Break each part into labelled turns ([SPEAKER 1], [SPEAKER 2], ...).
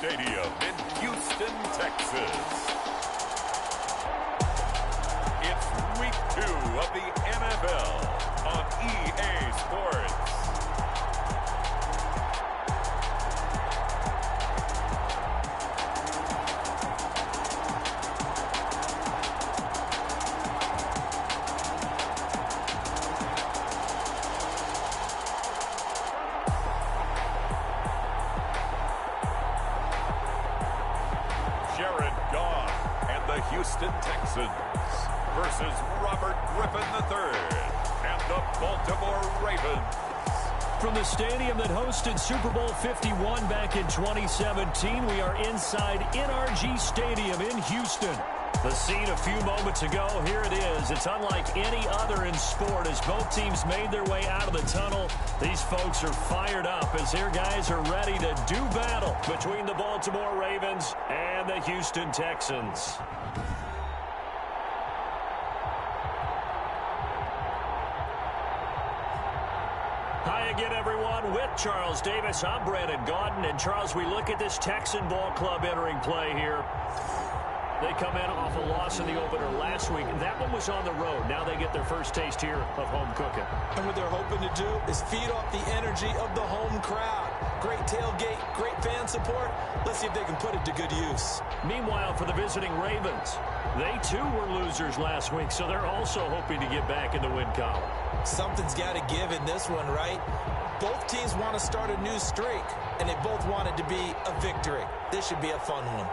[SPEAKER 1] Stadium in Houston, Texas. It's week 2 of the NFL on EA Sports. Houston Texans versus Robert Griffin III and the Baltimore Ravens.
[SPEAKER 2] From the stadium that hosted Super Bowl 51 back in 2017, we are inside NRG Stadium in Houston. The scene a few moments ago, here it is. It's unlike any other in sport as both teams made their way out of the tunnel. These folks are fired up as their guys are ready to do battle between the Baltimore Ravens and the Houston Texans. Hi again, everyone. With Charles Davis, I'm Brandon Gaudin. And, Charles, we look at this Texan ball club entering play here. They come in off a loss in the opener last week. That one was on the road. Now they get their first taste here of home cooking.
[SPEAKER 3] And what they're hoping to do is feed off the energy of the home crowd. Great tailgate, great fan support. Let's see if they can put it to good use.
[SPEAKER 2] Meanwhile, for the visiting Ravens, they too were losers last week, so they're also hoping to get back in the win column.
[SPEAKER 3] Something's got to give in this one, right? Both teams want to start a new streak, and they both want it to be a victory. This should be a fun one.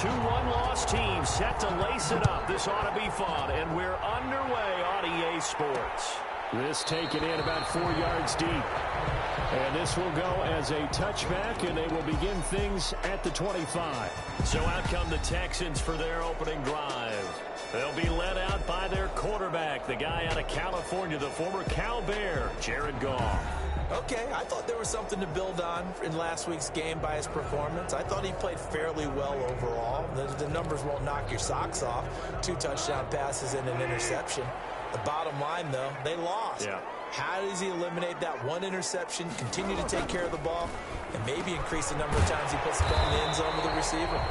[SPEAKER 2] 2-1 loss team set to lace it up. This ought to be fun, and we're underway on EA Sports. This taken in about 4 yards deep. And this will go as a touchback, and they will begin things at the 25. So out come the Texans for their opening drive. They'll be led out by their quarterback, the guy out of California, the former Cal Bear, Jared Goff.
[SPEAKER 3] Okay, I thought there was something to build on in last week's game by his performance. I thought he played fairly well overall. The numbers won't knock your socks off. 2 touchdown passes and an interception. The bottom line, though, they lost.
[SPEAKER 2] Yeah.
[SPEAKER 3] How does he eliminate that 1 interception, continue to take care of the ball, and maybe increase the number of times he puts the ball in the end zone with the receiver?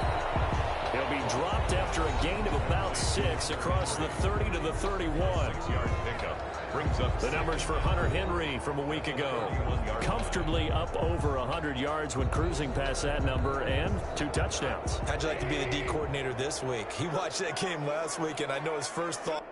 [SPEAKER 2] He'll be dropped after a gain of about 6 across the 30 to the 31.
[SPEAKER 1] 6-yard pickup brings up
[SPEAKER 2] the numbers for Hunter Henry from a week ago. Comfortably up over 100 yards when cruising past that number, and 2 touchdowns.
[SPEAKER 3] How'd you like to be the D coordinator this week? He watched that game last week, and I know his first thought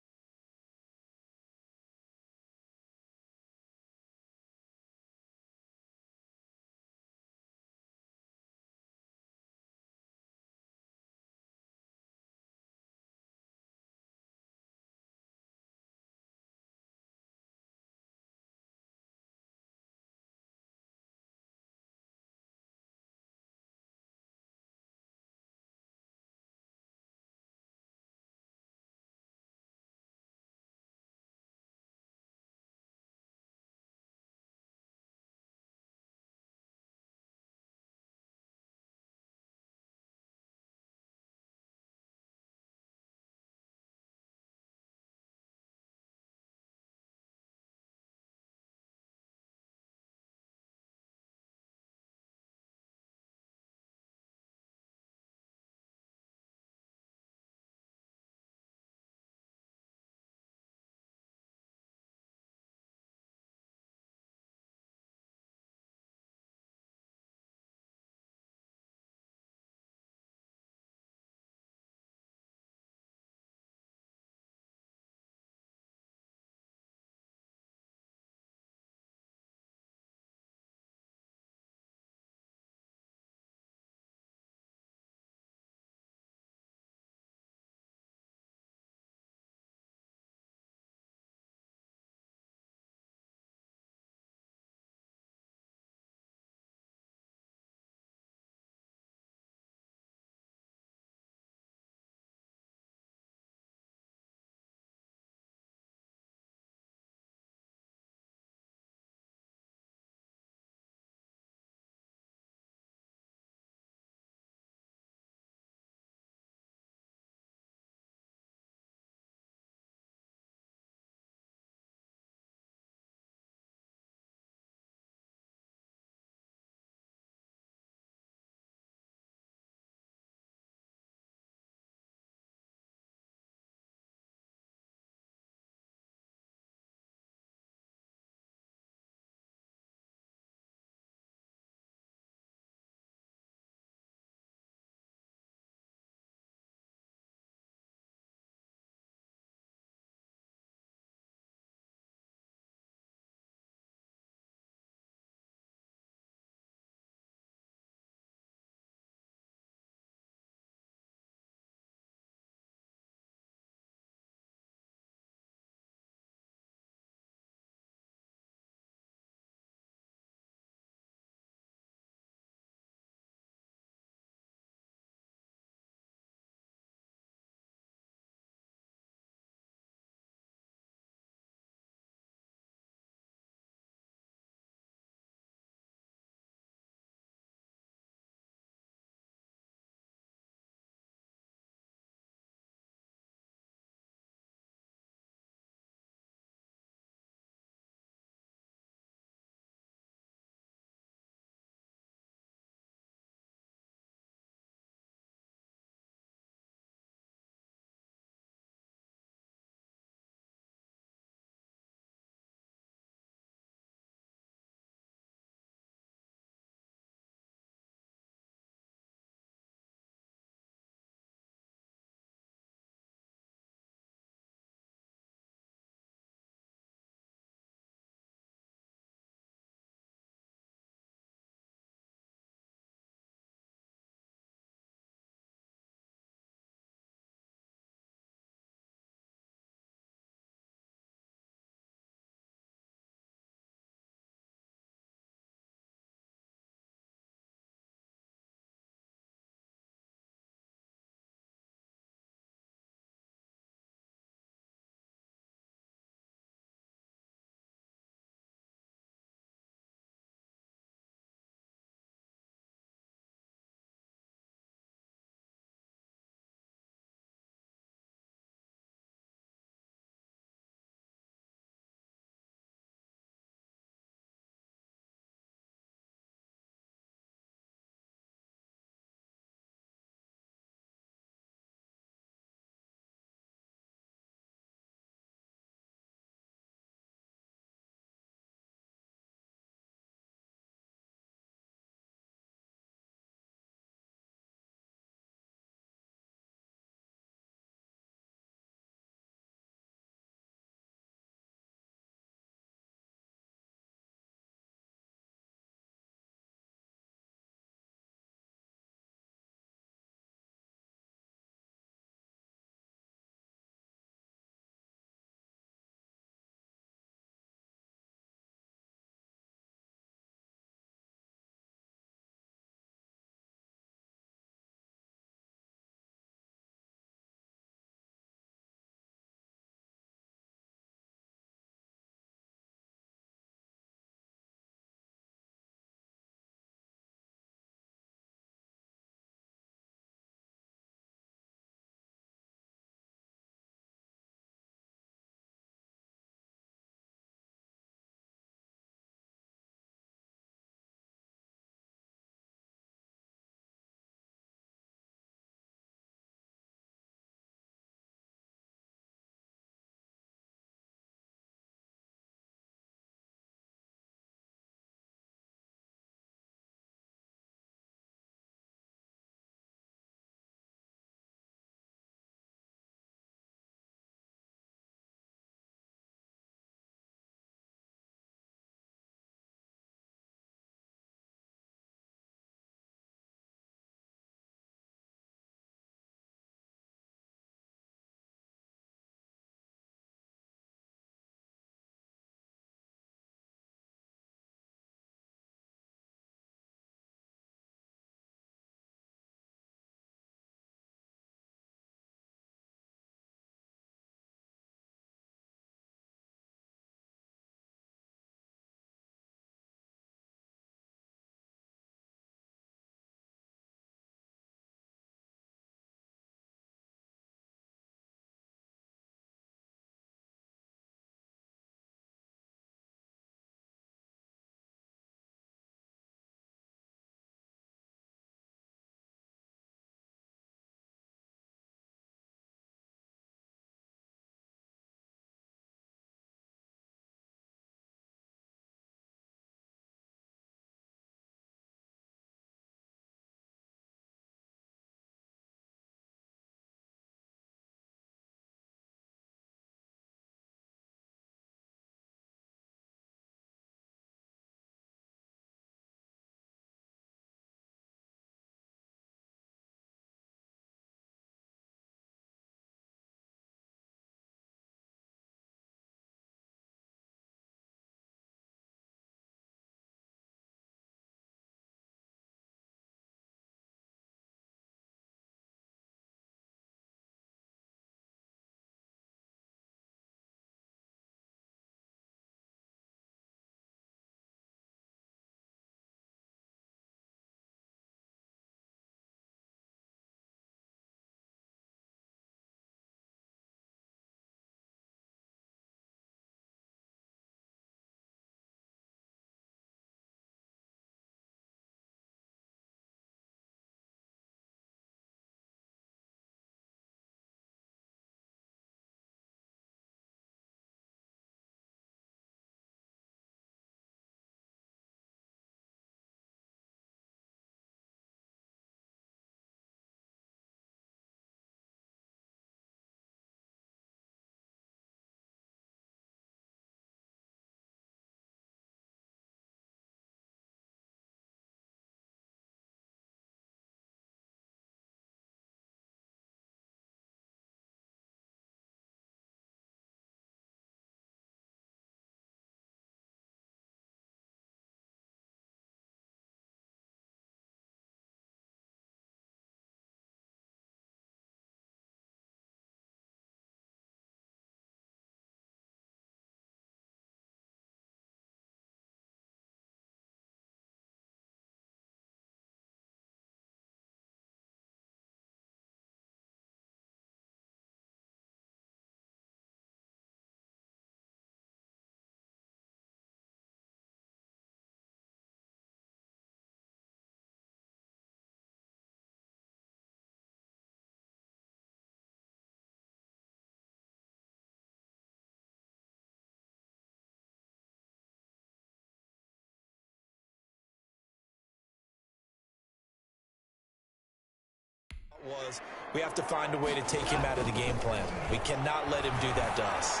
[SPEAKER 3] was, we have to find a way to take him out of the game plan. We cannot let him do that to us.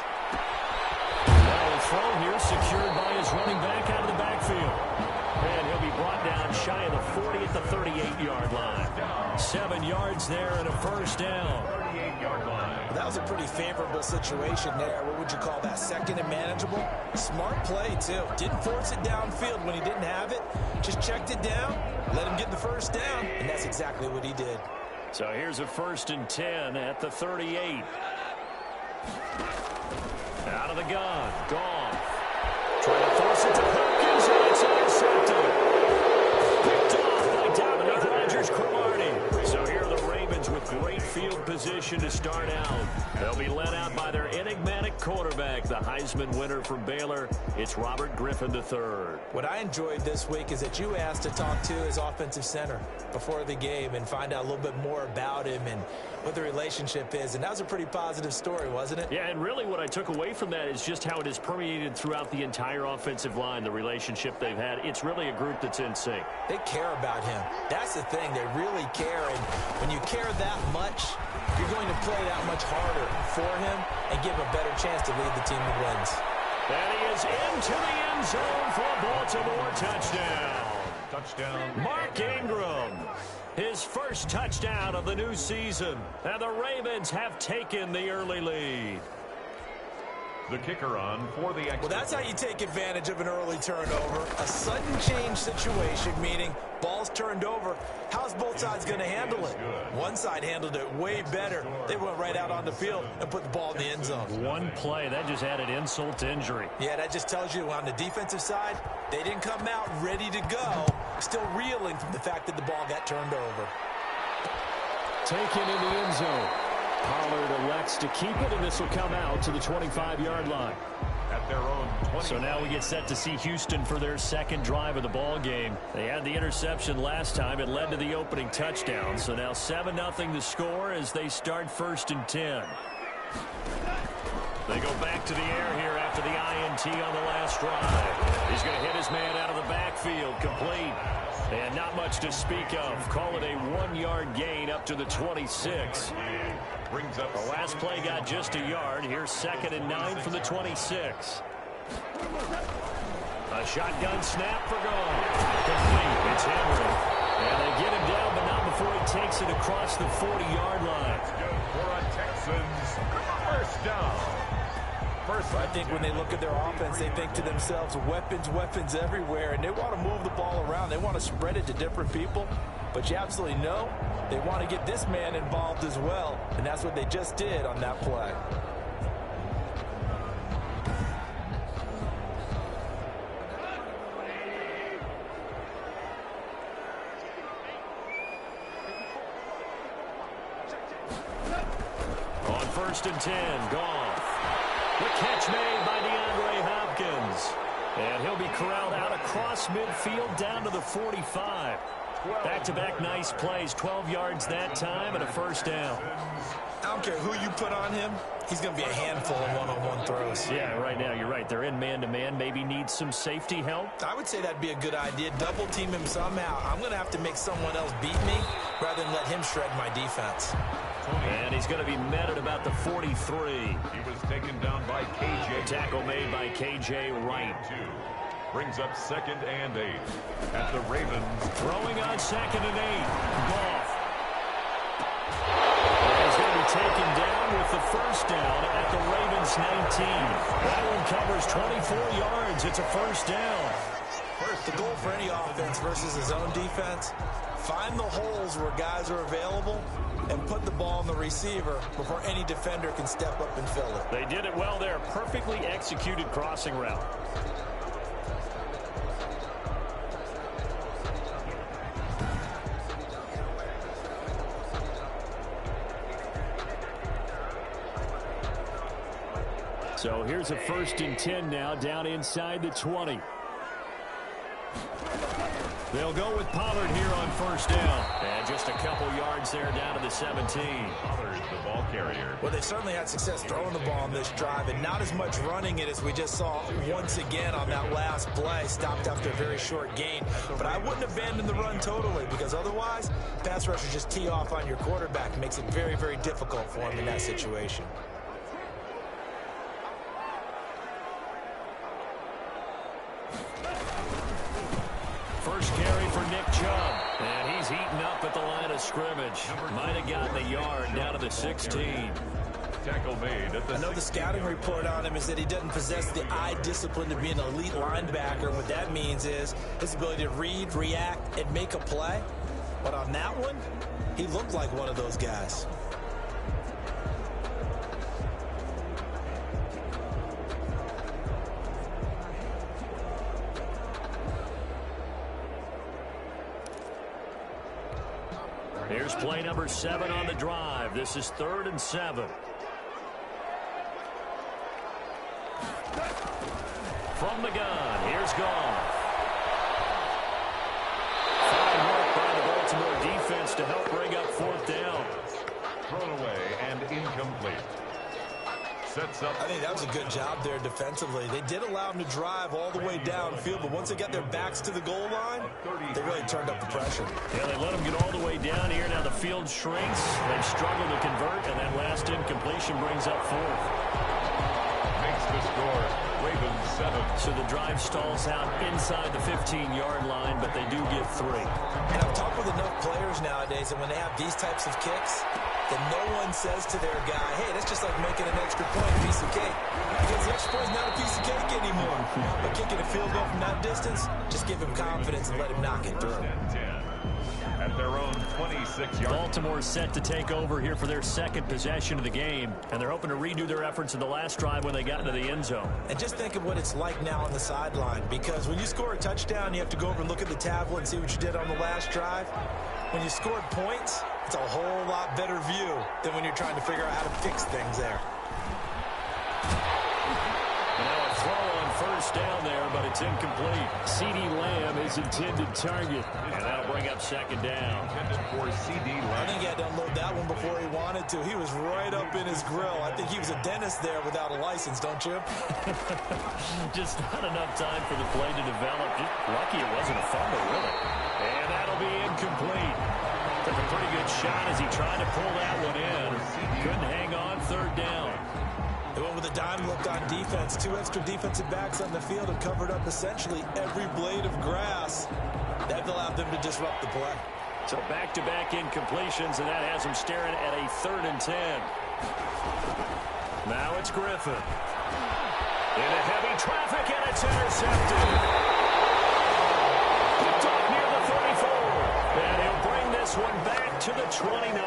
[SPEAKER 2] Well, the throw here secured by his running back out of the backfield. And he'll be brought down shy of the 40 at the 38-yard line. 7 yards there and a first down. 38-yard line.
[SPEAKER 3] Well, that was a pretty favorable situation there. What would you call that? Second and manageable? Smart play, too. Didn't force it downfield when he didn't have it. Just checked it down, let him get the first down, and that's exactly what he did.
[SPEAKER 2] So here's a 1st and 10 at the 38. Out of the gun. Goff. Trying to force it to Hopkins, and it's intercepted. Picked off by Dominique Rodgers-Cromartie. So here are the Ravens with great field position to start out. They'll be led out by their enigmatic quarterback, the Heisman winner from Baylor. It's Robert Griffin III.
[SPEAKER 3] What I enjoyed this week is that you asked to talk to his offensive center before the game and find out a little bit more about him and what the relationship is. And that was a pretty positive story, wasn't it?
[SPEAKER 2] Yeah, and really what I took away from that is just how it is permeated throughout the entire offensive line, the relationship they've had. It's really a group that's in sync.
[SPEAKER 3] They care about him. That's the thing. They really care. And when you care that much, you're going to play that much harder for him and give him a better chance to lead the team to wins.
[SPEAKER 2] And he is into the end zone for a Baltimore touchdown.
[SPEAKER 1] Touchdown.
[SPEAKER 2] Mark Ingram, his first touchdown of the new season. And the Ravens have taken the early lead.
[SPEAKER 1] The kicker on for the extra.
[SPEAKER 3] Well, that's how you take advantage of an early turnover. A sudden change situation, meaning ball's turned over. How's both sides going to handle it? One side handled it way better. They went right out on the field and put the ball in the end zone.
[SPEAKER 2] One play, that just added insult to injury.
[SPEAKER 3] Yeah, that just tells you on the defensive side, they didn't come out ready to go, still reeling from the fact that the ball got turned over.
[SPEAKER 2] Taken in the end zone. Pollard elects to keep it, and this will come out to the 25-yard line.
[SPEAKER 1] At their own 20.
[SPEAKER 2] So now we get set to see Houston for their second drive of the ball game. They had the interception last time. It led to the opening touchdown. So now 7-0 the score as they start 1st and 10. They go back to the air here after the INT on the last drive. He's going to hit his man out of the backfield, complete. And not much to speak of. Call it a 1-yard gain up to the 26. The last play got just a yard. Here's 2nd and 9 from the 26. A shotgun snap for Goff. Complete. It's Henry. And they get him down, but not before he takes it across the 40-yard line.
[SPEAKER 1] For a Texans first down.
[SPEAKER 3] I think when they look at their offense, they think to themselves, weapons, weapons everywhere, and they want to move the ball around. They want to spread it to different people, but you absolutely know they want to get this man involved as well, and that's what they just did on that play.
[SPEAKER 2] On 1st and 10, Goff. The catch made by DeAndre Hopkins. And he'll be corralled out across midfield down to the 45. Back-to-back nice plays, 12 yards that time and a first down.
[SPEAKER 3] I don't care who you put on him, he's going to be a handful of one-on-one throws.
[SPEAKER 2] Yeah, right now you're right. They're in man-to-man, maybe need some safety help.
[SPEAKER 3] I would say that'd be a good idea. Double team him somehow. I'm going to have to make someone else beat me rather than let him shred my defense.
[SPEAKER 2] And he's going to be met at about the 43.
[SPEAKER 1] He was taken down by KJ.
[SPEAKER 2] Tackle made by KJ Wright.
[SPEAKER 1] Brings up 2nd and 8 at the Ravens.
[SPEAKER 2] Throwing on 2nd and 8. Goff. He's going to be taken down with the first down at the Ravens 19. That one covers 24 yards. It's a first down.
[SPEAKER 3] The goal for any offense versus his own defense, find the holes where guys are available and put the ball on the receiver before any defender can step up and fill it.
[SPEAKER 2] They did it well there. Perfectly executed crossing route. So here's a 1st and 10 now down inside the 20. They'll go with Pollard here on first down. And just a couple yards there down to the 17.
[SPEAKER 1] Pollard, the ball carrier.
[SPEAKER 3] Well, they certainly had success throwing the ball on this drive, and not as much running it as we just saw once again on that last play. Stopped after a very short gain. But I wouldn't abandon the run totally, because otherwise, pass rushers just tee off on your quarterback. It makes it very, very difficult for him in that situation.
[SPEAKER 2] First carry for Nick Chubb. And he's heating up at the line of scrimmage. Might have gotten a yard down to the 16.
[SPEAKER 1] Tackle made at the
[SPEAKER 3] I know the scouting report on him is that he doesn't possess the eye discipline to be an elite linebacker. And what that means is his ability to read, react, and make a play. But on that one, he looked like one of those guys.
[SPEAKER 2] Here's play number 7 on the drive. This is 3rd and 7. From the gun, here's Goff. Fine work by the Baltimore defense to help bring up 4th down.
[SPEAKER 1] thrown away and incomplete. Sets up.
[SPEAKER 3] I think that was a good job there defensively. They did allow them to drive all the way downfield, but once they got their backs to the goal line, they really turned up the pressure.
[SPEAKER 2] Yeah, they let them get all the way down here. Now the field shrinks. They've struggled to convert, and that last incompletion brings up 4th.
[SPEAKER 1] Makes the score. Ravens 7.
[SPEAKER 2] So the drive stalls out inside the 15-yard line, but they do get 3.
[SPEAKER 3] And I've talked with enough players nowadays, and when they have these types of kicks, then no one says to their guy, hey, that's just like making an extra point, a piece of cake. Because the extra point is not a piece of cake anymore. But kicking a field goal from that distance, just give him confidence and let him knock it through.
[SPEAKER 1] 10. At their own 26-yard.
[SPEAKER 2] Baltimore's set to take over here for their second possession of the game, and they're hoping to redo their efforts in the last drive when they got into the end zone.
[SPEAKER 3] And just think of what it's like now on the sideline, because when you score a touchdown, you have to go over and look at the tablet and see what you did on the last drive. When you scored points, it's a whole lot better view than when you're trying to figure out how to fix things there.
[SPEAKER 2] Now a throw on first down there, but it's incomplete. CeeDee Lamb is intended target, and that'll bring up second down.
[SPEAKER 1] Intended for CeeDee
[SPEAKER 3] I
[SPEAKER 1] Lamb.
[SPEAKER 3] think he had to unload that one before he wanted to. He was right up in his grill. I think he was a dentist there without a license, don't you?
[SPEAKER 2] Just not enough time for the play to develop. Just lucky it wasn't a fumble, really. And that'll be incomplete. Took a pretty good shot as he tried to pull that one in. Couldn't hang on, third down.
[SPEAKER 3] They went with a dime look on defense. 2 extra defensive backs on the field and covered up essentially every blade of grass. That allowed them to disrupt the play.
[SPEAKER 2] So back-to-back incompletions, and that has them staring at a 3rd and 10. Now it's Griffin. Into heavy traffic, and it's intercepted. Picked off near the 34. And he'll bring this one back to the 29.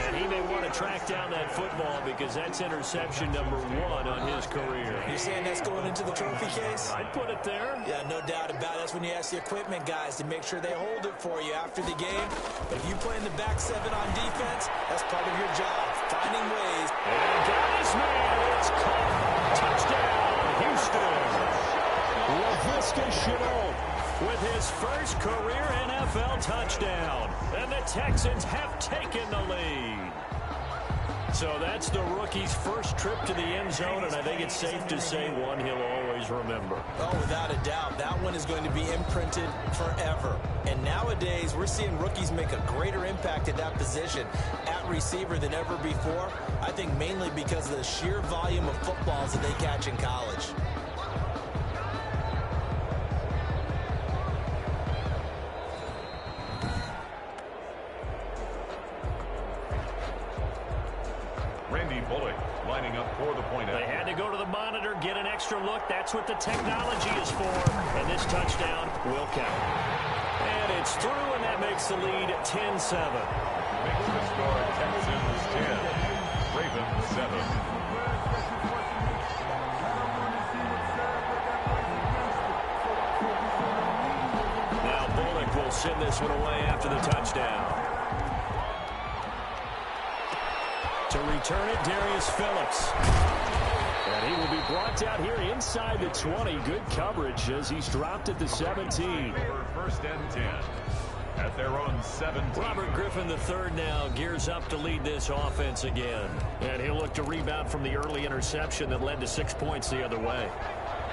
[SPEAKER 2] And he may want to track down that football because that's interception number 1 on his career.
[SPEAKER 3] You're saying that's going into the trophy case?
[SPEAKER 2] I'd put it there.
[SPEAKER 3] Yeah, no doubt about it. That's when you ask the equipment guys to make sure they hold it for you after the game. But if you play in the back 7 on defense, that's part of your job, finding ways.
[SPEAKER 2] And got his man. It's caught. Touchdown, Houston. LaVisca Chenault with his first career NFL touchdown. And the Texans have taken the lead. So that's the rookie's first trip to the end zone, and I think it's safe to say one he'll always remember.
[SPEAKER 3] Oh, without a doubt. That one is going to be imprinted forever. And nowadays, we're seeing rookies make a greater impact at that position at receiver than ever before. I think mainly because of the sheer volume of footballs that they catch in college.
[SPEAKER 1] Lining up for the point.
[SPEAKER 2] They had to go to the monitor, get an extra look. That's what the technology is for. And this touchdown will count. And it's through, and that makes the lead 10-7.
[SPEAKER 1] Makes the score Texans 10, Ravens 7.
[SPEAKER 2] Now Bullock will send this one away after the touchdown. To return it, Darius Phillips. And he will be brought down here inside the 20. Good coverage as he's dropped at the 17.
[SPEAKER 1] First and 10 at their own 17.
[SPEAKER 2] Robert Griffin III now gears up to lead this offense again. And he'll look to rebound from the early interception that led to 6 points the other way.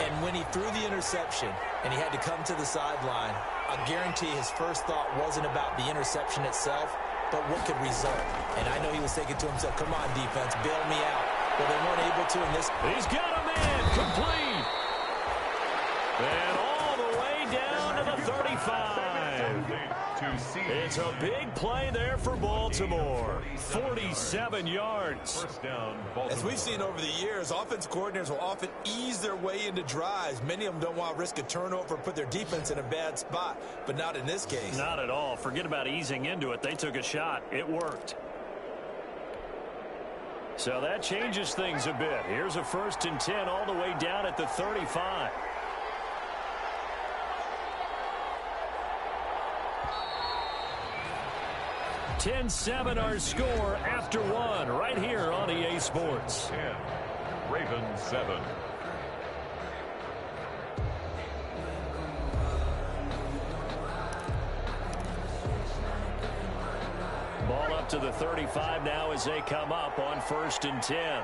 [SPEAKER 3] And when he threw the interception and he had to come to the sideline, I guarantee his first thought wasn't about the interception itself, but what could result. And I know he was thinking to himself, come on, defense, bail me out. Well, they weren't able to in this.
[SPEAKER 2] He's got a man complete. And all the way down to the 35. It's a big play there for Baltimore. 47 yards.
[SPEAKER 1] First down, Baltimore.
[SPEAKER 3] As we've seen over the years, offensive coordinators will often ease their way into drives. Many of them don't want to risk a turnover or put their defense in a bad spot, but not in this case.
[SPEAKER 2] Not at all. Forget about easing into it. They took a shot. It worked. So that changes things a bit. Here's a 1st and 10 all the way down at the 35. (10-7) our score after one right here on EA Sports.
[SPEAKER 1] 10, Ravens 7.
[SPEAKER 2] Ball up to the 35 now as they come up on 1st and 10.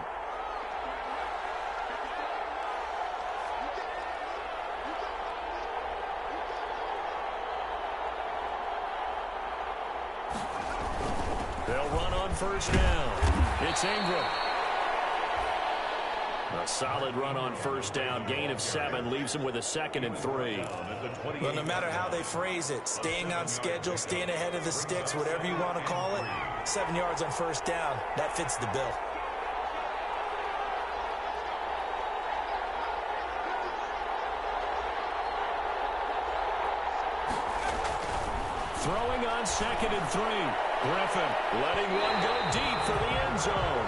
[SPEAKER 2] They'll run on 1st down. It's Ingram. A solid run on 1st down. Gain of 7 leaves him with a 2nd and 3.
[SPEAKER 3] Well, no matter how they phrase it, staying on schedule, staying ahead of the sticks, whatever you want to call it, 7 yards on 1st down, that fits the bill.
[SPEAKER 2] Throwing on 2nd and 3. Griffin letting one go deep for the end zone.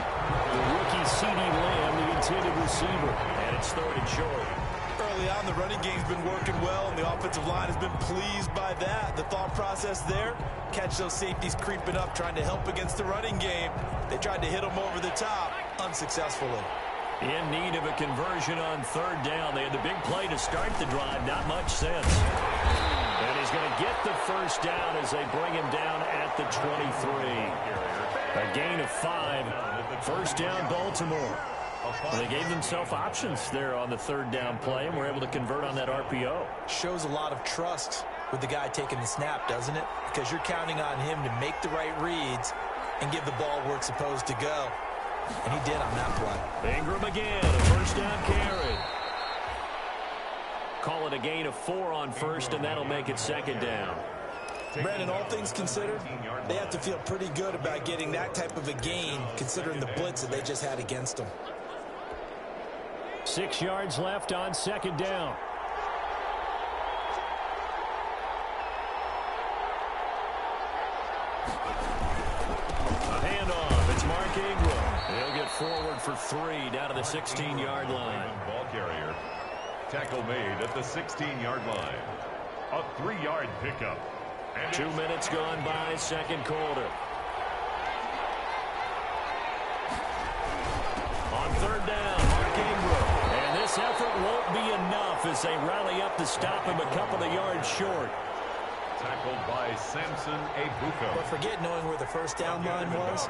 [SPEAKER 2] The rookie CeeDee Lamb, the intended receiver. And it's 3rd and short.
[SPEAKER 3] Early on, the running game's been working well, and the offensive line has been pleased by that. The thought process there, catch those safeties creeping up, trying to help against the running game. They tried to hit them over the top, unsuccessfully.
[SPEAKER 2] In need of a conversion on 3rd down. They had the big play to start the drive. Not much sense. And he's going to get the 1st down as they bring him down at the 23. A gain of 5. 1st down, Baltimore. Well, they gave themselves options there on the 3rd down play, and were able to convert on that RPO.
[SPEAKER 3] Shows a lot of trust with the guy taking the snap, doesn't it? Because you're counting on him to make the right reads and give the ball where it's supposed to go. And he did on that play.
[SPEAKER 2] Ingram again, a 1st down carry. Call it a gain of 4 on 1st, and that'll make it 2nd down.
[SPEAKER 3] Brandon, all things considered, they have to feel pretty good about getting that type of a gain, considering the blitz that they just had against them.
[SPEAKER 2] 6 yards left on 2nd down. A handoff. It's Mark Ingram. He'll get forward for 3 down to the 16-yard line.
[SPEAKER 1] Ball carrier. Tackle made at the 16-yard line. A 3-yard pickup. And
[SPEAKER 2] 2 minutes gone by, 2nd quarter. On 3rd down, Mark Ingram. And this effort won't be enough as they rally up to stop him a couple of yards short.
[SPEAKER 1] Tackled by Samson Ebuka.
[SPEAKER 3] But forget knowing where the 1st down line was.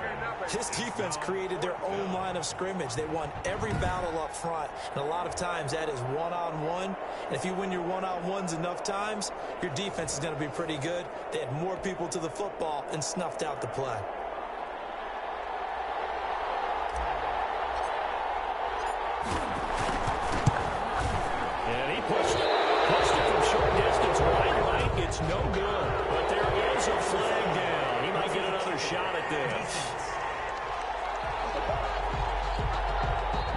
[SPEAKER 3] This defense created their own line of scrimmage. They won every battle up front, and a lot of times that is one-on-one. And if you win your one-on-ones enough times, your defense is going to be pretty good. They had more people to the football and snuffed out the play.
[SPEAKER 2] And he pushed it from short distance right. It's no good, but there is a flag down. He might get another shot at this.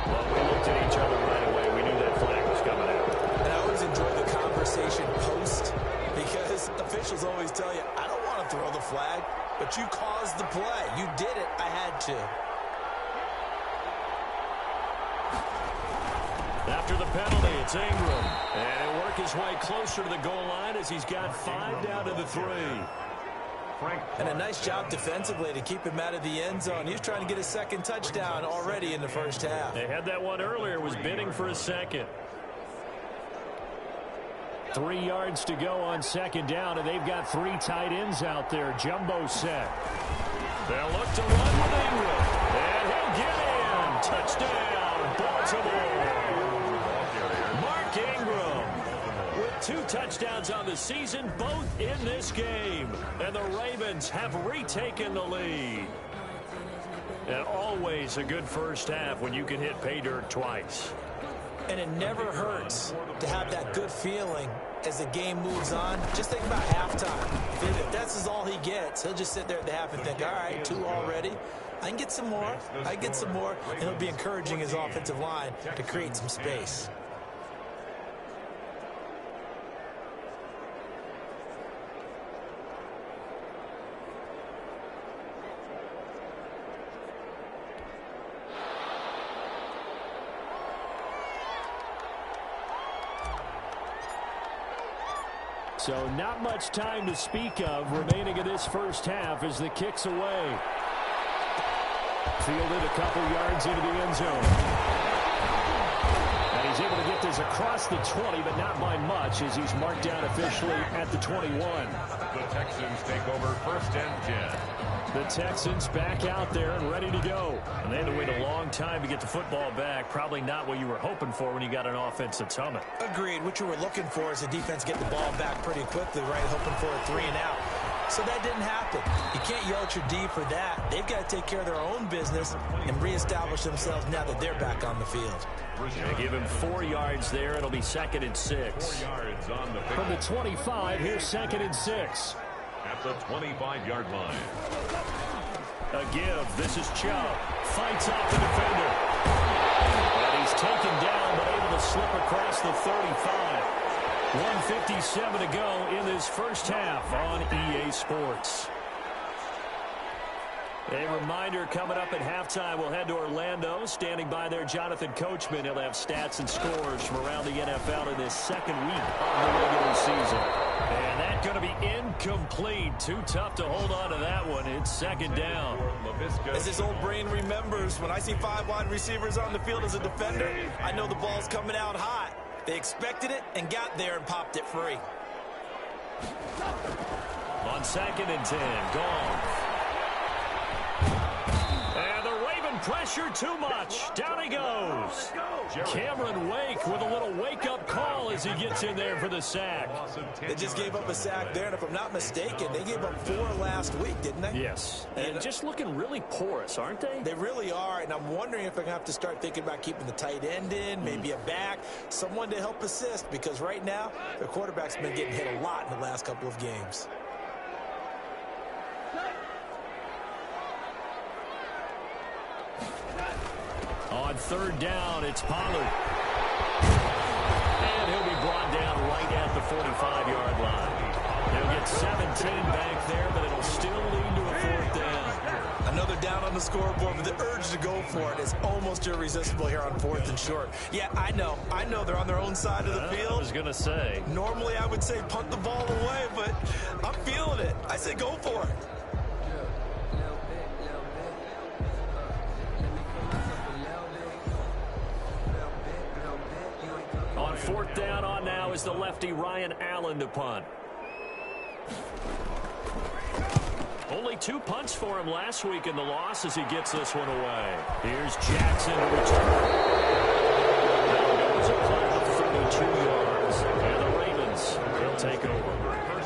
[SPEAKER 2] Well, we looked at each other right away. We knew that flag was coming out.
[SPEAKER 3] And I always enjoy the conversation post, because officials always tell you, I don't want to throw the flag, but you caused the play. You did it. I had to.
[SPEAKER 2] After the penalty, it's Ingram. And he'll work his way closer to the goal line as he's got 5 down to the 3.
[SPEAKER 3] And a nice job defensively to keep him out of the end zone. He was trying to get a second touchdown already in the first half.
[SPEAKER 2] They had that one earlier, was bidding for a second. 3 yards to go on second down, and they've got 3 tight ends out there. Jumbo set. They'll look to run with Ingram. And he'll get in. Touchdown, Baltimore. Mark Ingram with 2 touchdowns on the season, both in this game. And the Ravens have retaken the lead. And always a good first half when you can hit pay dirt twice.
[SPEAKER 3] And it never hurts to have that good feeling as the game moves on. Just think about halftime. If that's all he gets, he'll just sit there at the half and think, all right, 2 already. I can get some more. I can get some more. And he'll be encouraging his offensive line to create some space.
[SPEAKER 2] So not much time to speak of remaining in this first half as the kick's away. Fielded a couple yards into the end zone. And he's able to get this across the 20, but not by much as he's marked down officially at the 21.
[SPEAKER 1] The Texans take over 1st and 10.
[SPEAKER 2] The Texans back out there and ready to go. And they had to wait a long time to get the football back. Probably not what you were hoping for when you got an offense that's humming.
[SPEAKER 3] Agreed. What you were looking for is the defense get the ball back pretty quickly, right? Hoping for a 3 and out. So that didn't happen. You can't yell at your D for that. They've got to take care of their own business and reestablish themselves now that they're back on the field.
[SPEAKER 2] They give him 4 yards there. It'll be 2nd and 6.
[SPEAKER 1] 4 yards on the
[SPEAKER 2] From the 25, here's 2nd and 6.
[SPEAKER 1] At the 25-yard line.
[SPEAKER 2] A give. This is Chubb. Fights off the defender. And he's taken down, but able to slip across the 35. 1:57 to go in this first half on EA Sports. A reminder coming up at halftime, we'll head to Orlando. Standing by there, Jonathan Coachman. He'll have stats and scores from around the NFL in this second week of the regular season. And that's going to be incomplete. Too tough to hold on to that one. It's 2nd down.
[SPEAKER 3] As his old brain remembers, when I see 5 wide receivers on the field as a defender, I know the ball's coming out hot. They expected it and got there and popped it free.
[SPEAKER 2] On 2nd and 10, gone. And the Raven pressure too much. Down he goes. Cameron Wake with a little wake-up call as he gets in there for the sack.
[SPEAKER 3] They just gave up a sack there, and if I'm not mistaken, they gave up 4 last week, didn't they?
[SPEAKER 2] Yes. And just looking really porous, aren't they?
[SPEAKER 3] They really are, and I'm wondering if they're going to have to start thinking about keeping the tight end in, maybe a back, someone to help assist, because right now, their quarterback's been getting hit a lot in the last couple of games.
[SPEAKER 2] On 3rd down, it's Pollard. And he'll be brought down right at the 45-yard line. They'll get 17 back there, but it'll still lead to a 4th down.
[SPEAKER 3] Another down on the scoreboard, but the urge to go for it is almost irresistible here on 4th and short. Yeah, I know they're on their own side of the field.
[SPEAKER 2] I was going to say.
[SPEAKER 3] Normally, I would say punt the ball away, but I'm feeling it. I say go for it.
[SPEAKER 2] On 4th down on now is the lefty Ryan Allen to punt. Only 2 punts for him last week in the loss as he gets this one away. Here's Jackson to return. Now goes a punt of 32 yards. And the Ravens will take over.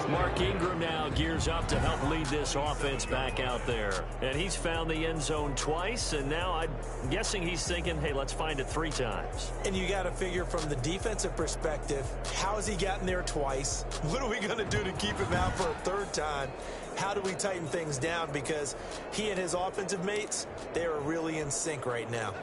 [SPEAKER 2] Mark Ingram now gears up to help lead this offense back out there. And he's found the end zone twice, and now I'm guessing he's thinking, hey, let's find it 3 times.
[SPEAKER 3] And you got to figure from the defensive perspective, how has he gotten there twice? What are we going to do to keep him out for a 3rd time? How do we tighten things down? Because he and his offensive mates, they are really in sync right now.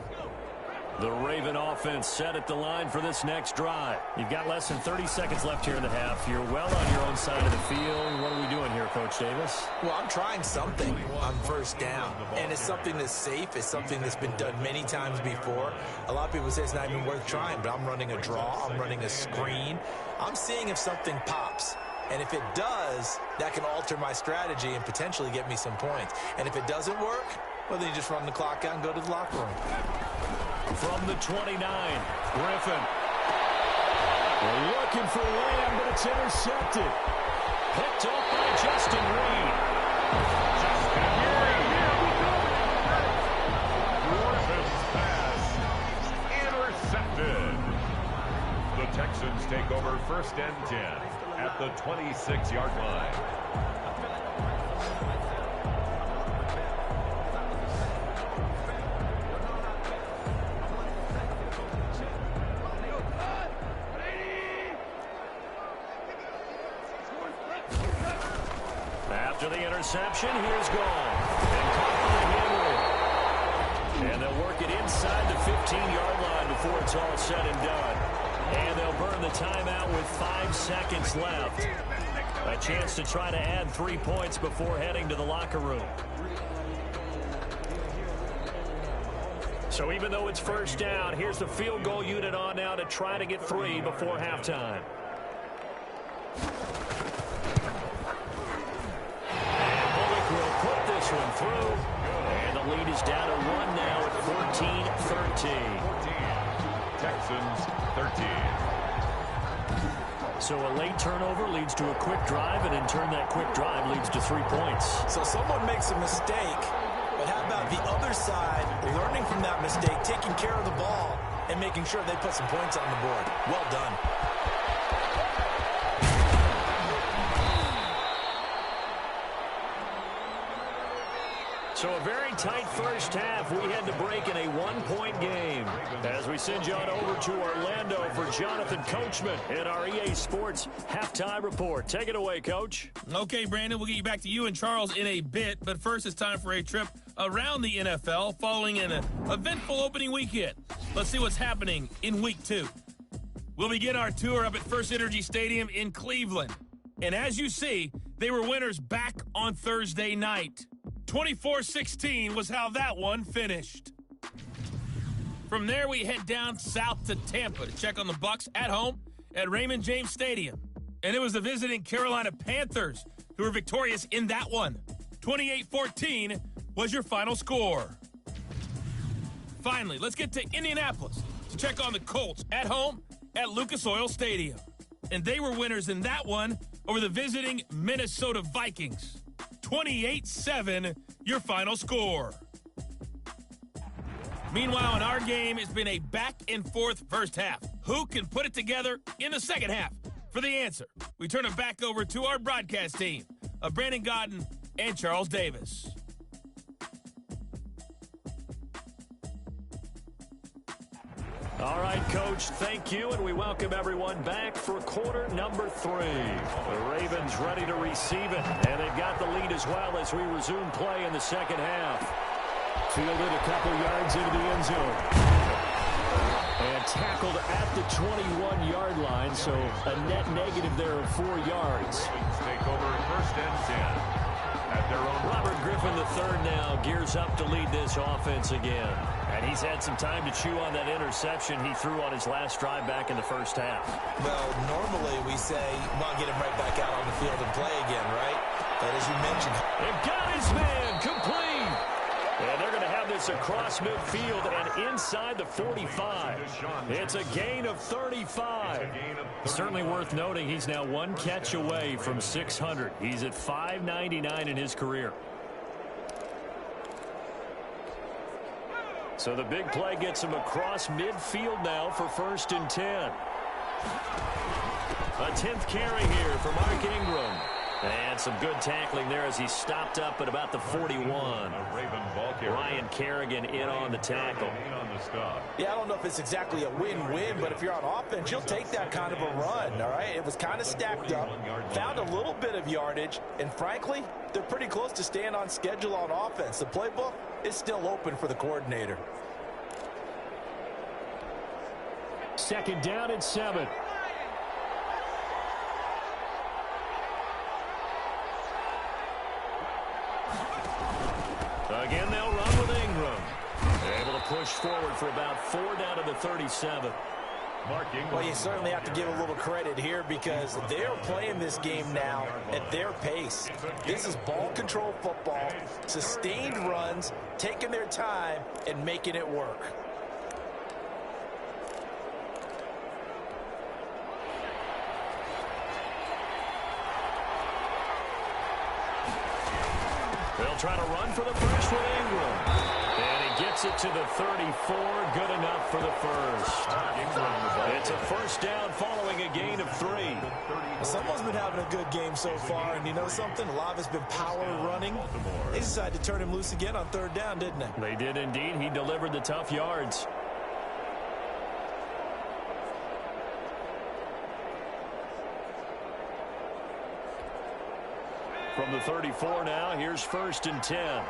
[SPEAKER 2] The Raven offense set at the line for this next drive. You've got less than 30 seconds left here in the half. You're well on your own side of the field. What are we doing here, Coach Davis?
[SPEAKER 3] Well, I'm trying something on 1st down. And it's something that's safe. It's something that's been done many times before. A lot of people say it's not even worth trying, but I'm running a draw. I'm running a screen. I'm seeing if something pops. And if it does, that can alter my strategy and potentially get me some points. And if it doesn't work, well, then you just run the clock out and go to the locker room.
[SPEAKER 2] From the 29, Griffin. They're looking for Lamb, but it's intercepted. Picked off by Justin Reed.
[SPEAKER 1] Griffin's pass intercepted. The Texans take over 1st and 10 at the 26-yard line.
[SPEAKER 2] After the interception, here's Gall. And caught by Henry. And they'll work it inside the 15-yard line before it's all said and done. And they'll burn the timeout with 5 seconds left. A chance to try to add 3 points before heading to the locker room. So even though it's first down, here's the field goal unit on now to try to get 3 before halftime. And Bullock will put this one through. And the lead is down to 1 now at 14-13.
[SPEAKER 1] Texans 13.
[SPEAKER 2] So a late turnover leads to a quick drive, and in turn that quick drive leads to 3 points.
[SPEAKER 3] So someone makes a mistake, but how about the other side learning from that mistake, taking care of the ball, and making sure they put some points on the board? Well done.
[SPEAKER 2] So a very tight first half. We had to break in a 1-point game. As we send you on over to Orlando for Jonathan Coachman in our EA Sports Halftime Report. Take it away, Coach.
[SPEAKER 4] Okay, Brandon, we'll get you back to you and Charles in a bit. But first, it's time for a trip around the NFL following an eventful opening weekend. Let's see what's happening in Week 2. We'll begin our tour up at First Energy Stadium in Cleveland. And as you see, they were winners back on Thursday night. 24-16 was how that one finished. From there, we head down south to Tampa to check on the Bucs at home at Raymond James Stadium. And it was the visiting Carolina Panthers who were victorious in that one. 28-14 was your final score. Finally, let's get to Indianapolis to check on the Colts at home at Lucas Oil Stadium. And they were winners in that one over the visiting Minnesota Vikings. 28-7, your final score. Meanwhile, in our game, it's been a back-and-forth first half. Who can put it together in the second half? For the answer, we turn it back over to our broadcast team of Brandon Godden and Charles Davis.
[SPEAKER 2] All right, Coach, thank you, and we welcome everyone back for quarter number 3. The Ravens ready to receive it, and they've got the lead as well as we resume play in the second half. Fielded a couple yards into the end zone. And tackled at the 21-yard line, so a net negative there of 4 yards.
[SPEAKER 1] Take over 1st and 10 at their own.
[SPEAKER 2] Robert Griffin III now gears up to lead this offense again. And he's had some time to chew on that interception he threw on his last drive back in the first half.
[SPEAKER 3] Well, normally we say, well, get him right back out on the field and play again, right? But as you mentioned,
[SPEAKER 2] They've got his man complete. And they're going to have this across midfield and inside the 45. It's a gain of 35. Certainly worth noting he's now 1 catch away from 600. He's at 599 in his career. So the big play gets him across midfield now for 1st and 10. A 10th carry here for Mark Ingram. And some good tackling there as he stopped up at about the 41. Ryan Kerrigan in on the tackle.
[SPEAKER 3] Yeah, I don't know if it's exactly a win-win, but if you're on offense, you'll take that kind of a run, all right? It was kind of stacked up, found a little bit of yardage, and frankly, they're pretty close to staying on schedule on offense. The playbook is still open for the coordinator.
[SPEAKER 2] 2nd down and 7. Again, they'll run with Ingram. They're able to push forward for about 4 down to the 37.
[SPEAKER 3] Well, you certainly have to give a little credit here because they're playing this game now at their pace. This is ball control football, sustained runs, taking their time, and making it work.
[SPEAKER 2] They'll try to run for the first with Ingram. And he gets it to the 34. Good enough for the first. It's a first down following a gain of 3.
[SPEAKER 3] Someone's been having a good game so far, and you know something? A lot of it's been power running. They decided to turn him loose again on third down, didn't they?
[SPEAKER 2] They did indeed. He delivered the tough yards. From the 34 now, here's 1st and 10.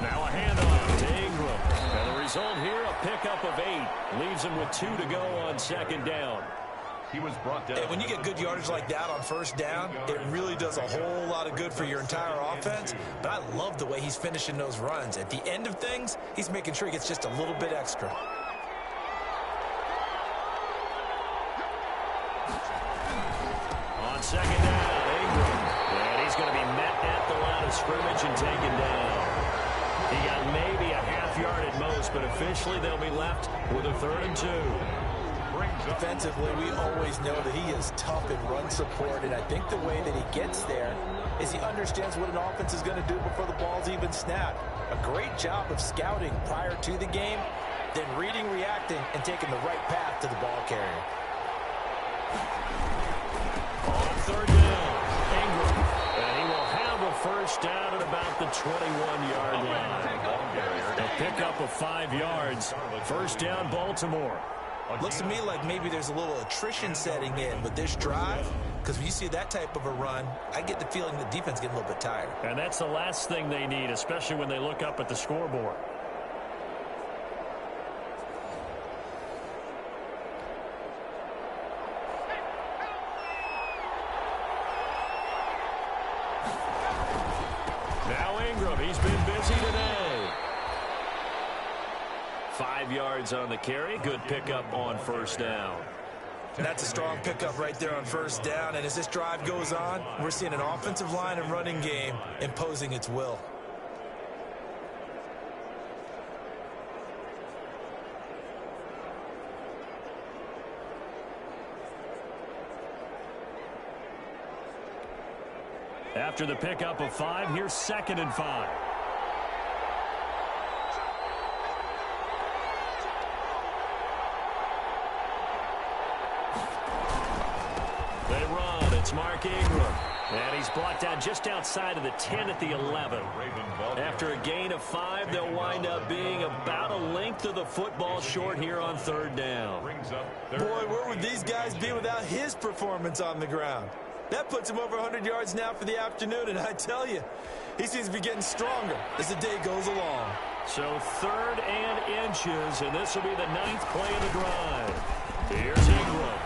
[SPEAKER 2] Now a handoff to Ingram. And the result here, a pickup of 8. Leaves him with 2 to go on 2nd down.
[SPEAKER 1] He was brought down.
[SPEAKER 3] And when you get good yardage like that on first down, it really does a whole lot of good for your entire offense. But I love the way he's finishing those runs. At the end of things, he's making sure he gets just a little bit extra.
[SPEAKER 2] On 2nd down, Ingram. And he's going to be met at the line of scrimmage and taken down. He got maybe a half yard at most, but officially they'll be left with a 3rd and 2.
[SPEAKER 3] Defensively, we always know that he is tough in run support, and I think the way that he gets there is he understands what an offense is going to do before the ball's even snapped. A great job of scouting prior to the game, then reading, reacting, and taking the right path to the ball carrier.
[SPEAKER 2] On 3rd down, Ingram. And he will have a first down at about the 21-yard line. A pickup of 5 yards. First down, Baltimore.
[SPEAKER 3] Looks to me like maybe there's a little attrition setting in with this drive, because when you see that type of a run, I get the feeling the defense getting a little bit tired.
[SPEAKER 2] And that's the last thing they need, especially when they look up at the scoreboard. Now Ingram, he's been busy today. 5 yards on the carry. Good pickup on first down.
[SPEAKER 3] And that's a strong pickup right there on first down. And as this drive goes on, we're seeing an offensive line and running game imposing its will.
[SPEAKER 2] After the pickup of 5, here's 2nd and 5. They run. It's Mark Ingram. And he's brought down just outside of the 10 at the 11. After a gain of 5, they'll wind up being about a length of the football short here on 3rd down.
[SPEAKER 3] Boy, where would these guys be without his performance on the ground? That puts him over 100 yards now for the afternoon, and I tell you, he seems to be getting stronger as the day goes along.
[SPEAKER 2] So 3rd and inches, and this will be the 9th play of the drive. Here's Ingram.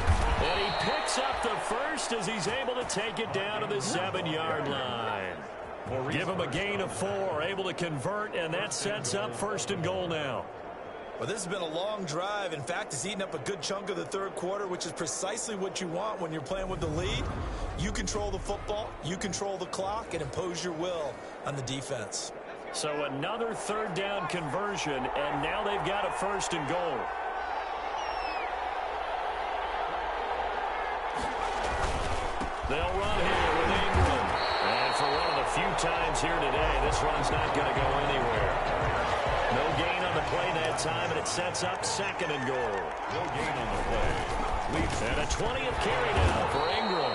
[SPEAKER 2] And he picks up the first as he's able to take it down to the 7-yard line. Give him a gain of 4, able to convert, and that sets up 1st and goal now.
[SPEAKER 3] Well, this has been a long drive. In fact, it's eaten up a good chunk of the 3rd quarter, which is precisely what you want when you're playing with the lead. You control the football, you control the clock, and impose your will on the defense.
[SPEAKER 2] So another 3rd down conversion, and now they've got a 1st and goal. They'll run here with Ingram. And for one of the few times here today, this run's not going to go anywhere. No gain on the play that time, and it sets up 2nd and goal.
[SPEAKER 1] No gain on the play.
[SPEAKER 2] And a 20th carry now for Ingram.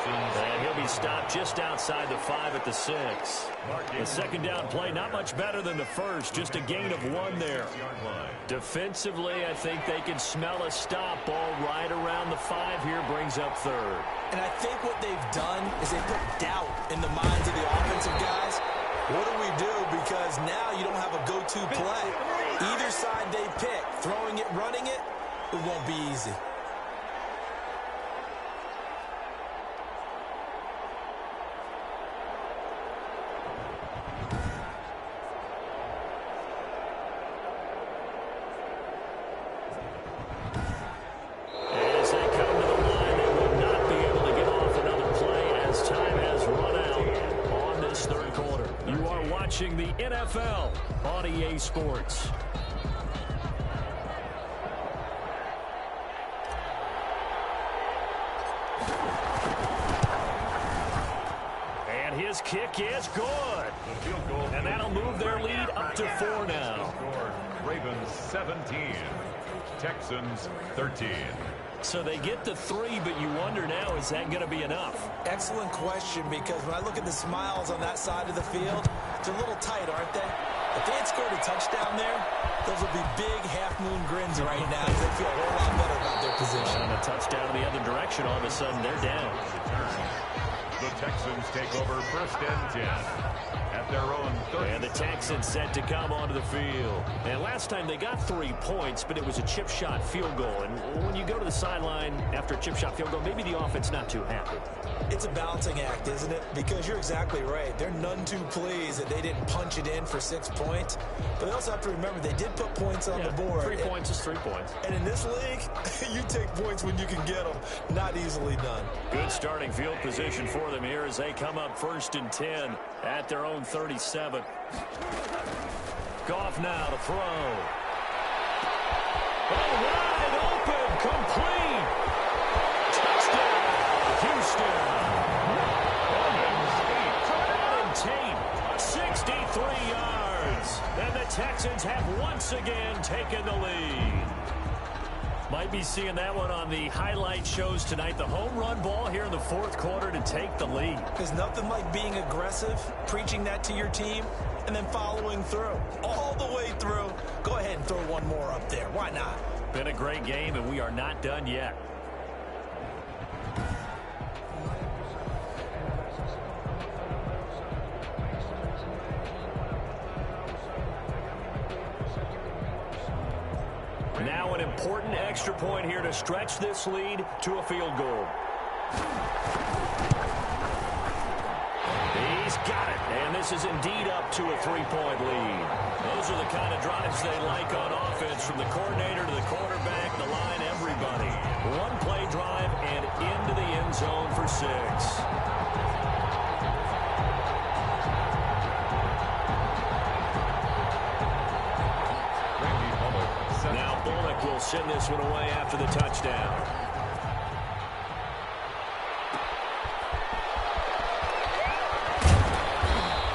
[SPEAKER 2] And he'll be stopped just outside the 5 at the 6. The 2nd down play, not much better than the first, just a gain of 1 there. Defensively, I think they can smell a stop. Ball right around the 5 here, brings up 3rd.
[SPEAKER 3] And I think what they've done is they put doubt in the minds of the offensive guys. What do we do? Because now you don't have a go-to play. Either side they pick, throwing it, running it, it won't be easy.
[SPEAKER 2] NFL on EA Sports. And his kick is good.
[SPEAKER 1] The field goal.
[SPEAKER 2] And that'll move their lead up to 4 now.
[SPEAKER 1] Ravens 17, Texans 13.
[SPEAKER 2] So they get the 3, but you wonder now, is that going to be enough?
[SPEAKER 3] Excellent question, because when I look at the smiles on that side of the field, they're a little tight, aren't they? If they had scored a touchdown there, those would be big half-moon grins right now as they feel a whole lot better about their position.
[SPEAKER 2] And a touchdown the other direction, all of a sudden they're down.
[SPEAKER 1] The Texans take over first and 10 at their own 30.
[SPEAKER 2] And the Texans set to come onto the field. And last time they got 3 points, but it was a chip shot field goal. And when you go to the sideline after a chip shot field goal, maybe the offense not too happy.
[SPEAKER 3] It's a balancing act, isn't it? Because you're exactly right. They're none too pleased that they didn't punch it in for 6 points. But they also have to remember they did put points on the board.
[SPEAKER 2] 3 points is 3 points.
[SPEAKER 3] And in this league, you take points when you can get them. Not easily done.
[SPEAKER 2] Good starting field position for them here as they come up first and 10 at their own 37. Goff now to throw. Oh, wide open, complete. Touchdown, Houston. Tate, 63 yards. And the Texans have once again taken the lead. Might be seeing that one on the highlight shows tonight. The home run ball here in the 4th quarter to take the lead.
[SPEAKER 3] There's nothing like being aggressive, preaching that to your team, and then following through. All the way through. Go ahead and throw one more up there. Why not?
[SPEAKER 2] Been a great game, and we are not done yet. Now an important extra point here to stretch this lead to a field goal. He's got it, and this is indeed up to a 3-point lead. Those are the kind of drives they like on offense, from the coordinator to the quarterback, the line, everybody. One play drive and into the end zone for 6. Now Bullock will send this one away after the touchdown.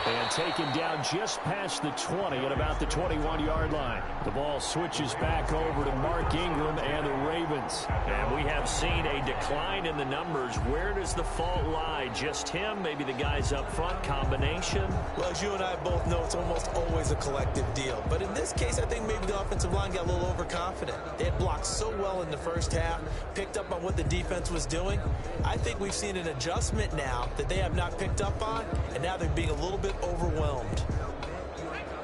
[SPEAKER 2] And taken down just past the 20 at about the 21-yard line. The ball switches back over to Mark Ingram and the Ravens. And we have seen a decline in the numbers. Where does the fault lie? Just him? Maybe the guys up front? Combination?
[SPEAKER 3] Well, as you and I both know, it's almost always a collective deal. But in this case, I think maybe the offensive line got a little overconfident. They had blocked so well in the first half, picked up on what the defense was doing. I think we've seen an adjustment now that they have not picked up on, and now they're being a little bit overwhelmed.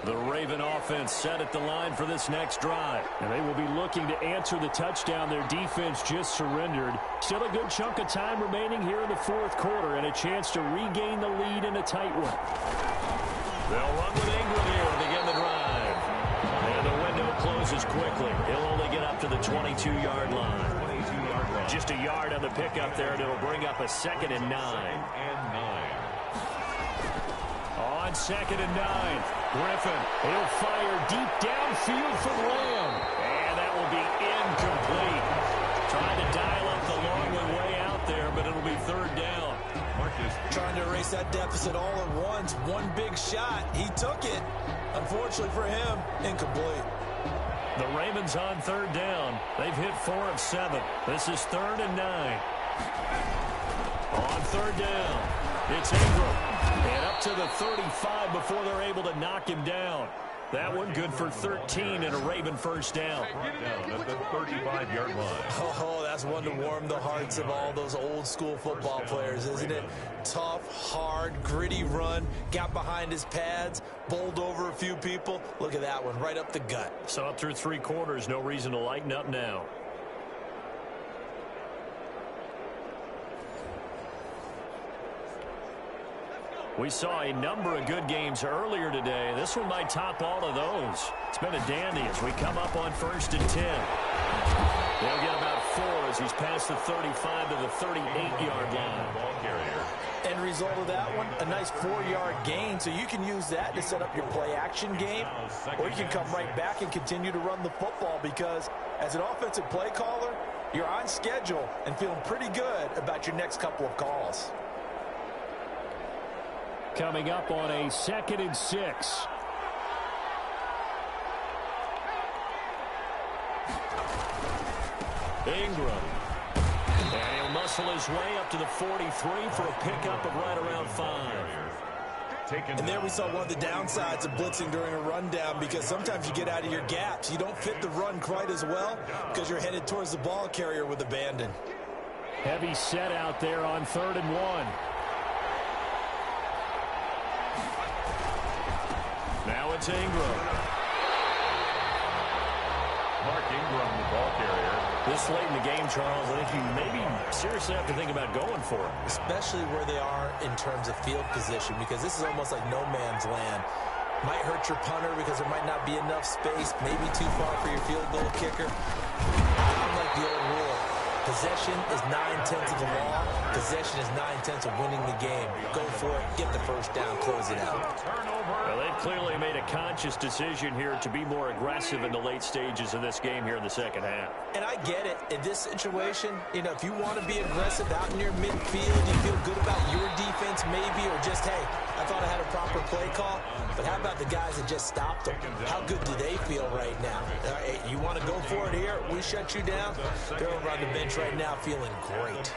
[SPEAKER 2] The Raven offense set at the line for this next drive. And they will be looking to answer the touchdown their defense just surrendered. Still a good chunk of time remaining here in the 4th quarter and a chance to regain the lead in a tight one. They'll run with Ingram here to begin the drive. And the window closes quickly. He'll only get up to the 22-yard line. Just a yard on the pickup there, and it'll bring up a 2nd and 9. On 2nd and 9, Griffin, he'll fire deep downfield for Lamb. And that will be incomplete. Trying to dial up the long one way out there, but it'll be 3rd down.
[SPEAKER 3] Marcus trying to erase that deficit all at once. One big shot. He took it. Unfortunately for him, incomplete.
[SPEAKER 2] The Ravens on 3rd down. They've hit 4 of 7. This is 3rd and 9. On 3rd down, it's Ingram. And up to the 35 before they're able to knock him down. That one good for 13 and a Raven first down.
[SPEAKER 1] Down at the 35-yard line.
[SPEAKER 3] Oh, that's one to warm the hearts of all those old-school football players, isn't it? Tough, hard, gritty run. Got behind his pads, bowled over a few people. Look at that one, right up the gut.
[SPEAKER 2] So up through 3 quarters, no reason to lighten up now. We saw a number of good games earlier today. This one might top all of those. It's been a dandy as we come up on 1st and 10. They'll get about 4 as he's past the 35 to the 38-yard line.
[SPEAKER 1] Ball carrier.
[SPEAKER 3] End result of that one, a nice 4-yard gain. So you can use that to set up your play-action game, or you can come right back and continue to run the football because as an offensive play caller, you're on schedule and feeling pretty good about your next couple of calls.
[SPEAKER 2] Coming up on a 2nd and 6. Ingram. And he'll muscle his way up to the 43 for a pickup of right around 5.
[SPEAKER 3] And there we saw one of the downsides of blitzing during a rundown because sometimes you get out of your gaps. You don't fit the run quite as well because you're headed towards the ball carrier with abandon.
[SPEAKER 2] Heavy set out there on 3rd and 1. Now it's Ingram.
[SPEAKER 1] Mark Ingram, the ball carrier.
[SPEAKER 2] This late in the game, Charles, I think you maybe seriously have to think about going for it.
[SPEAKER 3] Especially where they are in terms of field position because this is almost like no man's land. Might hurt your punter because there might not be enough space, maybe too far for your field goal kicker. Unlike the old rule, possession is 9/10 of the law. Possession is 9/10 of winning the game. Go for it, get the first down, close it out.
[SPEAKER 2] Well, they've clearly made a conscious decision here to be more aggressive in the late stages of this game here in the second half.
[SPEAKER 3] And I get it. In this situation, you know, if you want to be aggressive out near midfield, you feel good about your defense maybe, or just, hey, I thought I had a proper play call. But how about the guys that just stopped them? How good do they feel right now? Hey, you want to go for it here? We shut you down? They're over on the bench right now feeling great.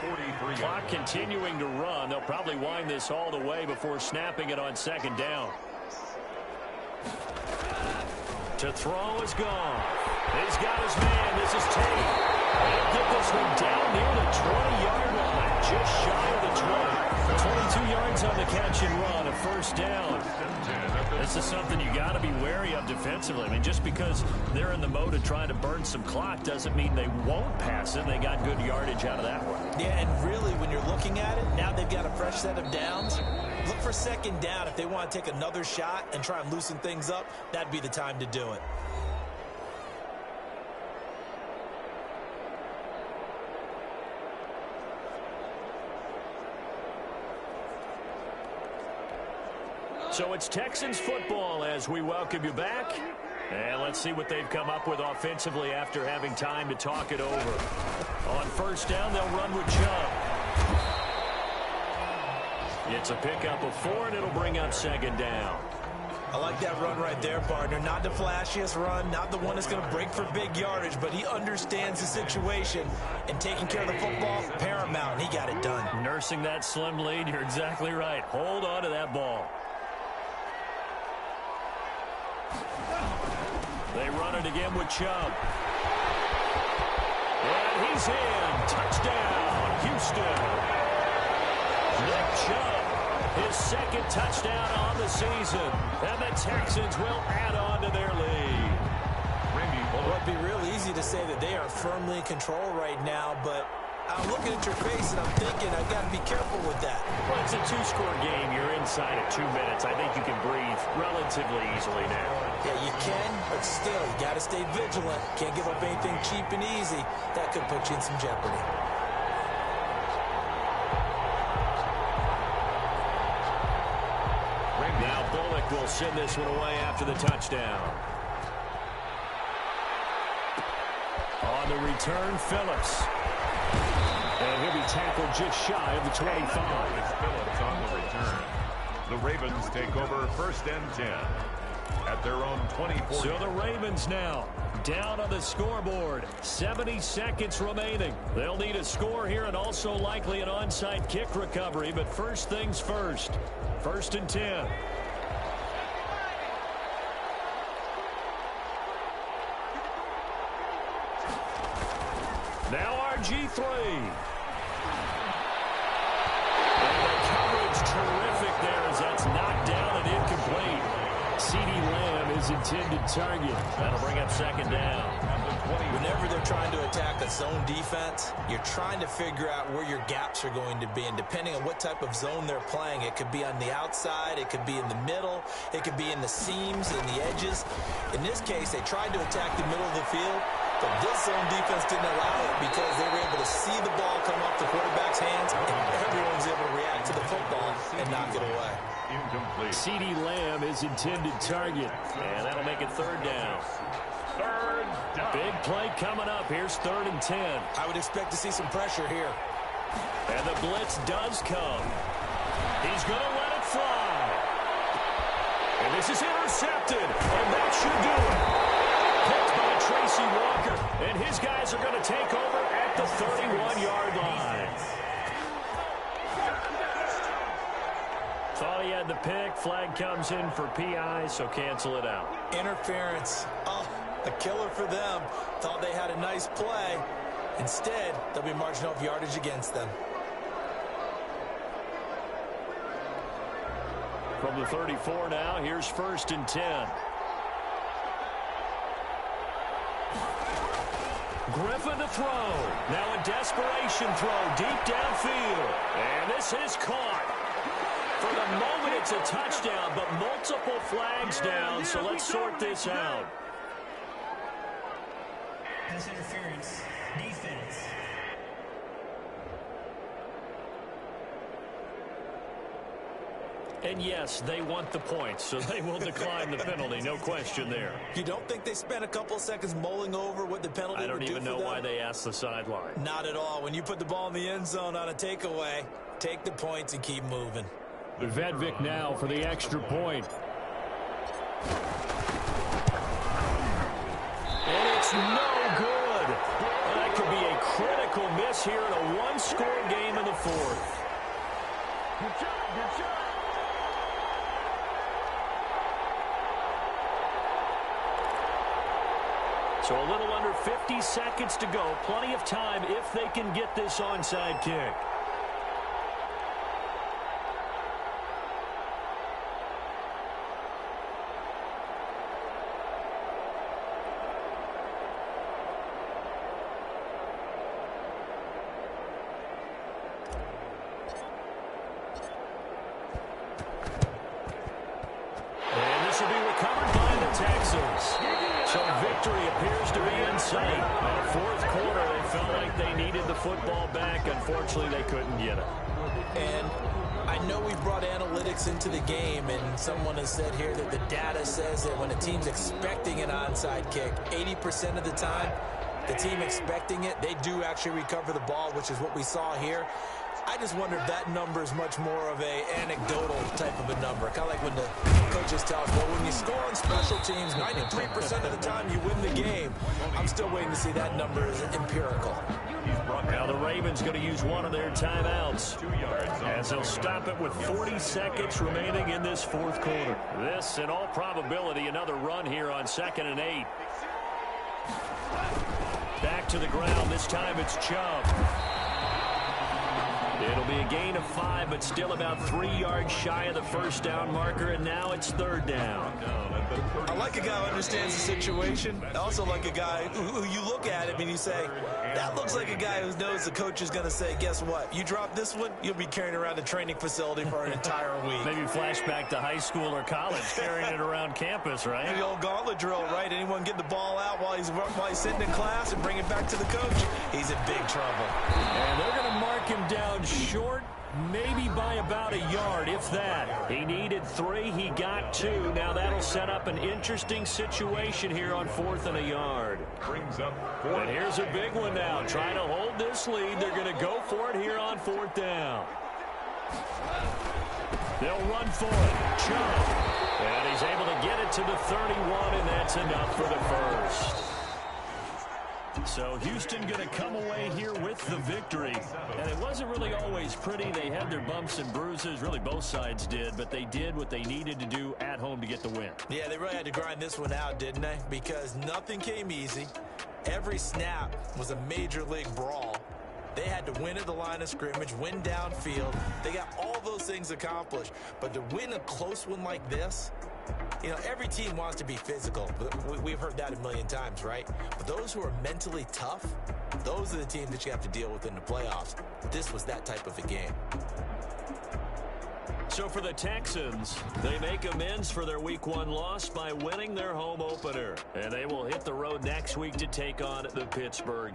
[SPEAKER 2] Clock continuing to run. They'll probably wind this all the way before snapping it on 2nd down. To throw is gone. He's got his man. This is Tate. He'll get this one down near the 20-yard line. Just shy of the 20. 22 yards on the catch and run. A 1st down. This is something you got to be wary of defensively. I mean, just because they're in the mode of trying to burn some clock doesn't mean they won't pass it. They got good yardage out of that one.
[SPEAKER 3] Yeah, and really, when you're looking at it, now they've got a fresh set of downs. Look for 2nd down. If they want to take another shot and try and loosen things up, that'd be the time to do it.
[SPEAKER 2] So it's Texans football as we welcome you back. And let's see what they've come up with offensively after having time to talk it over. On 1st down, they'll run with Chubb. It's a pickup of 4, and it'll bring up 2nd down.
[SPEAKER 3] I like that run right there, partner. Not the flashiest run, not the one that's going to break for big yardage, but he understands the situation, and taking care of the football, paramount, and he got it done.
[SPEAKER 2] Nursing that slim lead, you're exactly right. Hold on to that ball. They run it again with Chubb. And he's in. Touchdown, Houston. Nick Chubb, his 2nd touchdown on the season. And the Texans will add on to their lead.
[SPEAKER 3] Well, it would be real easy to say that they are firmly in control right now, but I'm looking at your face and I'm thinking I've got to be careful with that.
[SPEAKER 2] Well, it's a 2-score game. You're inside of 2 minutes. I think you can breathe relatively easily now.
[SPEAKER 3] Yeah, you can, but still, you got to stay vigilant. Can't give up anything cheap and easy. That could put you in some jeopardy.
[SPEAKER 2] Now Bullock will send this one away after the touchdown. On the return, Phillips. And he'll be tackled just shy of the 25.
[SPEAKER 1] Phillips on the return. The Ravens take over 1st and 10 at their own 24.
[SPEAKER 2] So the Ravens now down on the scoreboard. 70 seconds remaining. They'll need a score here and also likely an onside kick recovery. But first things first. 1st and 10. Now RG3. And the coverage terrific there as that's knocked down and incomplete. CeeDee Lamb is intended target. That'll bring up 2nd down.
[SPEAKER 3] Whenever they're trying to attack a zone defense, you're trying to figure out where your gaps are going to be. And depending on what type of zone they're playing, it could be on the outside, it could be in the middle, it could be in the seams and the edges. In this case, they tried to attack the middle of the field, but this zone defense didn't allow it because they were able to see the ball come off the quarterback's hands, and everyone was able to react to the football and knock it away.
[SPEAKER 1] Incomplete.
[SPEAKER 2] CeeDee Lamb is intended target, and that'll make it third down.
[SPEAKER 1] Third down.
[SPEAKER 2] Big play coming up. Here's 3rd and 10.
[SPEAKER 3] I would expect to see some pressure here.
[SPEAKER 2] And the blitz does come. He's going to let it fly. And this is intercepted, and that should do it. Picked by Tracy Walker, and his guys are going to take over at the 31-yard line. Thought he had the pick. Flag comes in for PI, so cancel it out.
[SPEAKER 3] Interference. Oh, a killer for them. Thought they had a nice play. Instead, they'll be marching off yardage against them.
[SPEAKER 2] From the 34 now, here's 1st and 10. Griffin to throw. Now a desperation throw deep downfield. And this is caught. For the moment, it's a touchdown, but multiple flags down, so let's sort this out.
[SPEAKER 5] Pass interference. Defense.
[SPEAKER 2] And yes, they want the points, so they will decline the penalty, no question there.
[SPEAKER 3] You don't think they spent a couple of seconds mulling over what the penalty would do for them?
[SPEAKER 2] I don't even know why they asked the sideline.
[SPEAKER 3] Not at all. When you put the ball in the end zone on a takeaway, take the points and keep moving.
[SPEAKER 2] Vedvik now for the extra point. And it's no good. Well, that could be a critical miss here in a one-score game in the 4th.
[SPEAKER 1] Good job, good job.
[SPEAKER 2] So a little under 50 seconds to go. Plenty of time if they can get this onside kick. And this will be recovered by the Texans. So victory appears to be in sight. In the 4th quarter, they felt like they needed the football back. Unfortunately, they couldn't get it.
[SPEAKER 3] And I know we brought analytics into the game, and someone has said here that the data says that when a team's expecting an onside kick, 80% of the time, the team expecting it, they do actually recover the ball, which is what we saw here. I just wonder if that number is much more of a anecdotal type of a number. Kind of like when the coaches tell us, well, when you score on special teams, 93% of the time you win the game. I'm still waiting to see that number is empirical.
[SPEAKER 2] Now the Ravens going to use one of their timeouts as they'll stop it with 40 seconds remaining in this 4th quarter. This, in all probability, another run here on 2nd and 8. Back to the ground. This time it's Chubb. It'll be a gain of 5, but still about 3 yards shy of the first down marker, and now it's 3rd down.
[SPEAKER 3] I like a guy who understands the situation. I also like a guy who you look at him and you say, that looks like a guy who knows the coach is going to say, guess what? You drop this one, you'll be carrying around the training facility for an entire week.
[SPEAKER 2] Maybe flashback to high school or college, carrying it around campus, right?
[SPEAKER 3] The old gauntlet drill, right? Anyone get the ball out while he's sitting in class and bring it back to the coach? He's in big trouble.
[SPEAKER 2] And they're going to mark him down short, maybe by about a yard, if that. He needed 3. He got 2. Now that'll set up an interesting situation here on 4th and a yard.
[SPEAKER 1] Brings up
[SPEAKER 2] 4th. And here's a big one now. Trying to hold this lead. They're going to go for it here on 4th down. They'll run for it. Chubb. And he's able to get it to the 31, and that's enough for the first. So Houston going to come away here with the victory. And it wasn't really always pretty. They had their bumps and bruises. Really, both sides did. But they did what they needed to do at home to get the win.
[SPEAKER 3] Yeah, they really had to grind this one out, didn't they? Because nothing came easy. Every snap was a major league brawl. They had to win at the line of scrimmage, win downfield. They got all those things accomplished. But to win a close one like this, You know, every team wants to be physical. We've heard that a million times, right? But those who are mentally tough, those are the teams that you have to deal with in the playoffs. This was that type of a game.
[SPEAKER 2] So for the Texans, they make amends for their Week 1 loss by winning their home opener. And they will hit the road next week to take on the Pittsburgh.